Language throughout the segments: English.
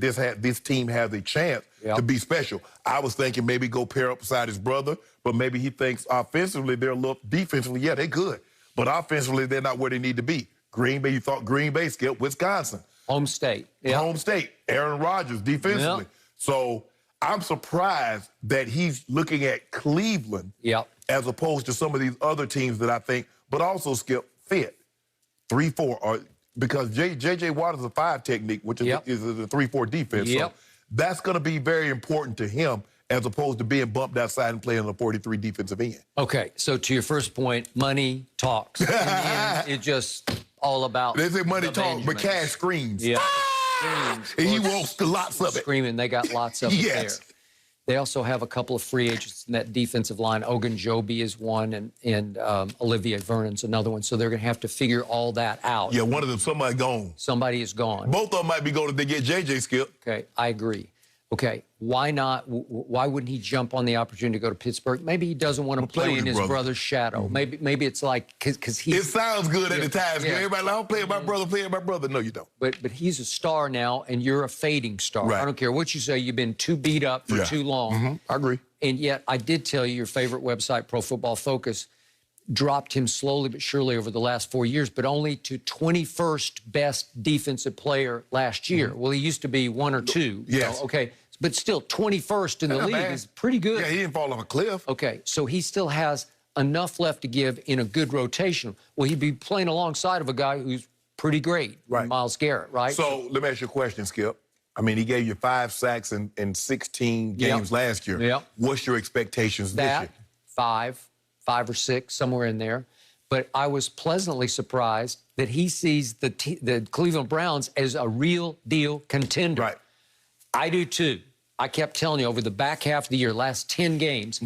this team has a chance to be special. I was thinking maybe go pair up beside his brother, but maybe he thinks offensively they're a little defensively, yeah, they're good. But offensively, they're not where they need to be. Green Bay, you thought Green Bay skipped Wisconsin. Home state. Home state. Aaron Rodgers defensively. So I'm surprised that he's looking at Cleveland as opposed to some of these other teams that I think, but also Skip fit 3-4, or because J.J. Watt is a 5 technique, which is a 3-4 defense. So that's going to be very important to him as opposed to being bumped outside and playing on a 43 defensive end. Okay, so to your first point, money talks. In the end, it's just all about they say money talks, but cash screams. Yeah. And he wants lots of it. Screaming, they got lots of it there. They also have a couple of free agents in that defensive line. Ogunjobi is one, and Olivier Vernon's another one. So they're going to have to figure all that out. Yeah, one of them, somebody gone. Somebody is gone. Both of them might be going if they get J.J. Skip. Okay, I agree. Okay, why not? Why wouldn't he jump on the opportunity to go to Pittsburgh? Maybe he doesn't want to play in his brother's shadow. Maybe it's like because he. It sounds good at the time. Everybody like, I'm playing my brother, playing my brother. No, you don't. But he's a star now, and you're a fading star. I don't care what you say. You've been too beat up for too long. I agree. And yet, I did tell you your favorite website, Pro Football Focus, dropped him slowly but surely over the last 4 years, but only to 21st best defensive player last year. Well, he used to be 1 or 2. Yes. So, okay. But still, 21st in the league is pretty good. Yeah, he didn't fall off a cliff. Okay, so he still has enough left to give in a good rotation. Well, he'd be playing alongside of a guy who's pretty great, Myles Garrett, right? So let me ask you a question, Skip. I mean, he gave you 5 sacks in 16 games last year. What's your expectations this year? 5 or 6, somewhere in there. But I was pleasantly surprised that he sees the Cleveland Browns as a real deal contender. Right. I do too. I kept telling you over the back half of the year, last 10 games,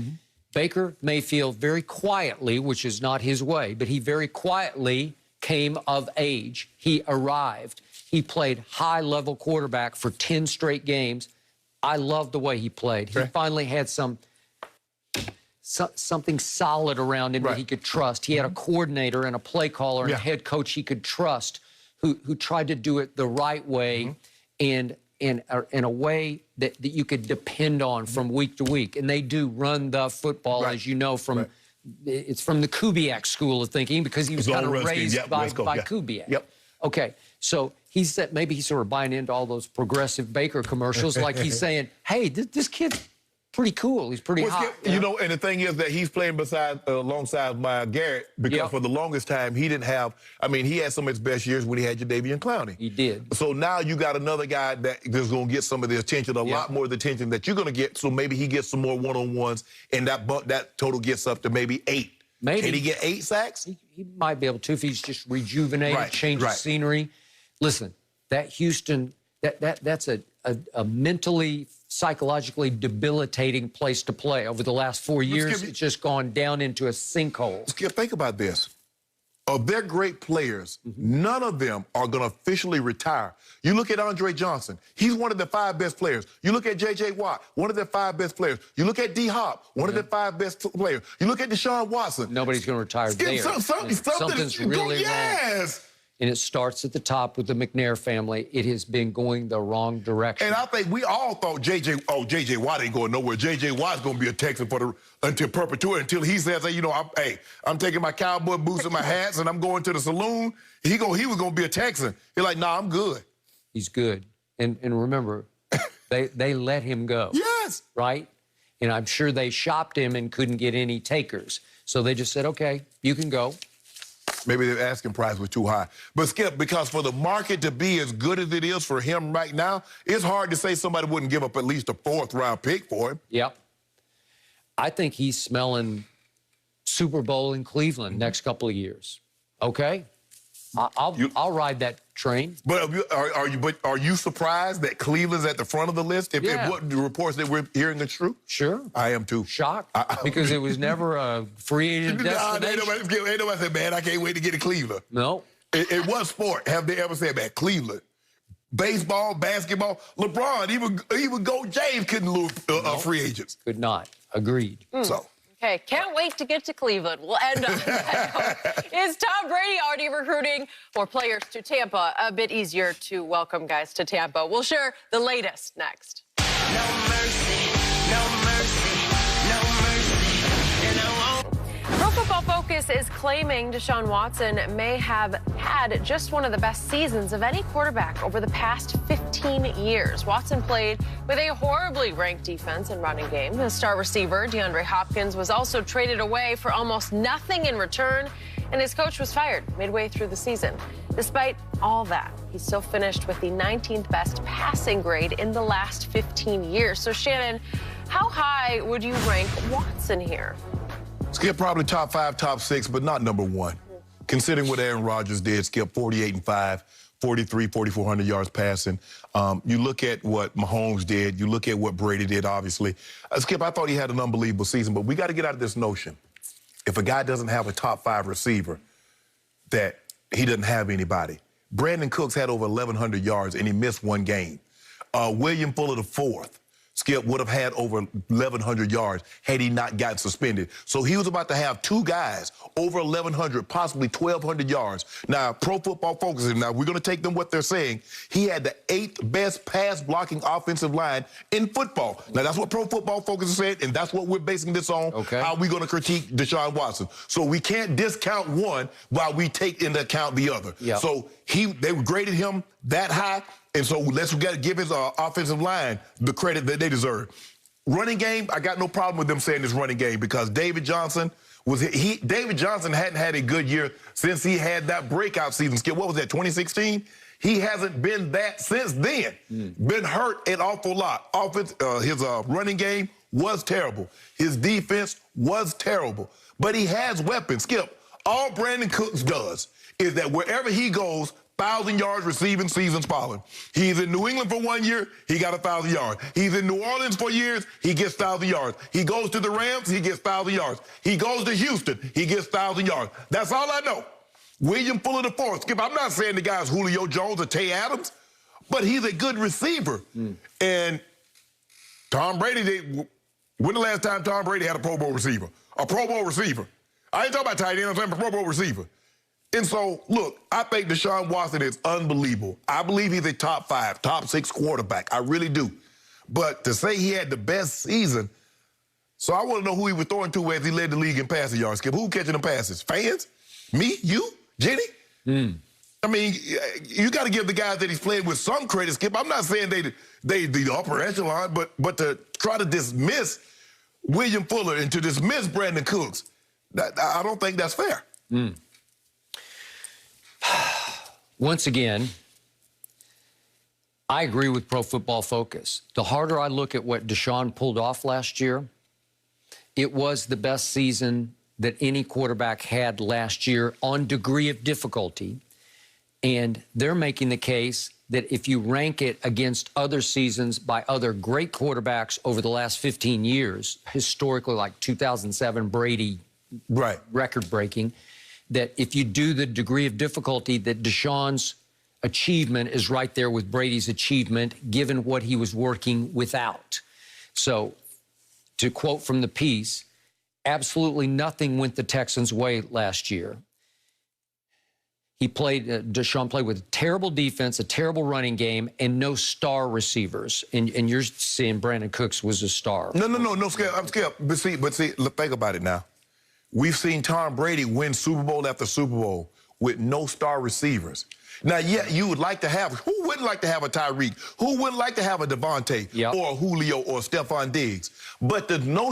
Baker Mayfield very quietly, which is not his way, but he very quietly came of age. He arrived. He played high-level quarterback for 10 straight games. I loved the way he played. He finally had something solid around him that he could trust. He had a coordinator and a play caller and a head coach he could trust who tried to do it the right way and in a way that you could depend on from week to week. And they do run the football, as you know, from it's from the Kubiak school of thinking because he was kind of raised by Kubiak. Okay, so he said maybe he's sort of buying into all those progressive Baker commercials like he's saying, hey, this kid's pretty cool. He's pretty hot. You know, and the thing is that he's playing alongside Myles Garrett because for the longest time he didn't have, I mean, he had some of his best years when he had Jadeveon Clowney. He did. So now you got another guy that's going to get some of the attention, a lot more of the attention that you're going to get. So maybe he gets some more one-on-ones and that total gets up to maybe 8. Maybe. Can he get 8 sacks? He might be able to if he's just rejuvenated, change of scenery. Listen, that Houston, that's a mentally, psychologically debilitating place to play. Over the last 4 years, it's just gone down into a sinkhole. Skip, think about this. Of their great players, none of them are going to officially retire. You look at Andre Johnson. He's one of the 5 best players. You look at J.J. Watt, one of the 5 best players. You look at D-Hop, one of the 5 best players. You look at Deshaun Watson. Nobody's going to retire there. Something's really wrong. And it starts at the top with the McNair family. It has been going the wrong direction. And I think we all thought J.J. Watt ain't going nowhere. J.J. Watt's going to be a Texan until perpetuity, until he says, hey, you know, I'm taking my cowboy boots and my hats and I'm going to the saloon. He was going to be a Texan. He's like, nah, I'm good. He's good. And remember, they let him go. Yes. Right? And I'm sure they shopped him and couldn't get any takers. So they just said, okay, you can go. Maybe the asking price was too high. But, Skip, because for the market to be as good as it is for him right now, it's hard to say somebody wouldn't give up at least a 4th-round pick for him. Yep. I think he's smelling Super Bowl in Cleveland next couple of years. Okay? I'll ride that train. But are you surprised that Cleveland's at the front of the list? If what the reports that we're hearing are true? Sure. I am too. Shocked because it was never a free agent destination. Ain't nobody said, man, I can't wait to get to Cleveland. No. In what sport have they ever said, man, Cleveland? Baseball, basketball, LeBron, even Go James couldn't lose free agents. Could not. Agreed. So. Okay, can't wait to get to Cleveland. We'll end on that note. Is Tom Brady already recruiting more players to Tampa? A bit easier to welcome guys to Tampa. We'll share the latest next. No mercy, no mercy, no mercy, and I won't. Pro Football Focus is claiming Deshaun Watson may have had just one of the best seasons of any quarterback over the past 15 years. Watson played with a horribly ranked defense and running game. The star receiver, DeAndre Hopkins, was also traded away for almost nothing in return, and his coach was fired midway through the season. Despite all that, he still finished with the 19th best passing grade in the last 15 years. So, Shannon, how high would you rank Watson here? Skip probably top 5, top 6, but not number 1. Considering what Aaron Rodgers did, Skip 48-5, 4,400 yards passing. You look at what Mahomes did. You look at what Brady did, obviously. Skip, I thought he had an unbelievable season, but we got to get out of this notion. If a guy doesn't have a top 5 receiver, that he doesn't have anybody. Brandon Cooks had over 1,100 yards, and he missed one game. William Fuller IV, Skip, would have had over 1,100 yards had he not gotten suspended. So he was about to have 2 guys over 1,100, possibly 1,200 yards. Now, Pro Football Focus, now we're going to take them what they're saying. He had the 8th best pass-blocking offensive line in football. Now, that's what Pro Football Focus is saying, and that's what we're basing this on, how we're going to critique Deshaun Watson. So we can't discount one while we take into account the other. Yep. So they graded him that high. And so let's give his offensive line the credit that they deserve. Running game, I got no problem with them saying this running game because David Johnson hadn't had a good year since he had that breakout season. Skip, what was that, 2016? He hasn't been that since then. Been hurt an awful lot. His running game was terrible. His defense was terrible. But he has weapons. Skip, all Brandon Cooks does is that wherever he goes, 1,000 yards receiving seasons following. He's in New England for 1 year, he got 1,000 yards. He's in New Orleans for years, he gets 1,000 yards. He goes to the Rams, he gets 1,000 yards. He goes to Houston, he gets 1,000 yards. That's all I know. William Fuller IV. Skip, I'm not saying the guy's Julio Jones or Tay Adams, but he's a good receiver. And Tom Brady, when the last time Tom Brady had a Pro Bowl receiver? A Pro Bowl receiver. I ain't talking about tight end, I'm saying a Pro Bowl receiver. And so, look, I think Deshaun Watson is unbelievable. I believe he's a top 5, top 6 quarterback. I really do. But to say he had the best season, so I want to know who he was throwing to as he led the league in passing yards. Skip, who catching the passes? Fans? Me? You? Jenny? I mean, you got to give the guys that he's played with some credit, Skip. I'm not saying they the upper echelon, but to try to dismiss William Fuller and to dismiss Brandon Cooks, I don't think that's fair. Once again, I agree with Pro Football Focus. The harder I look at what Deshaun pulled off last year, it was the best season that any quarterback had last year on degree of difficulty. And they're making the case that if you rank it against other seasons by other great quarterbacks over the last 15 years, historically like 2007 Brady, record-breaking, that if you do the degree of difficulty, that Deshaun's achievement is right there with Brady's achievement, given what he was working without. So, to quote from the piece, absolutely nothing went the Texans' way last year. Deshaun played with a terrible defense, a terrible running game, and no star receivers. And you're saying Brandon Cooks was a star. No, Skip, I'm Skip. But see, think about it now. We've seen Tom Brady win Super Bowl after Super Bowl with no star receivers. Now, yeah, you would like to have, who wouldn't like to have a Tyreek? Who wouldn't like to have a Devontae or a Julio or Stephon Diggs? But the no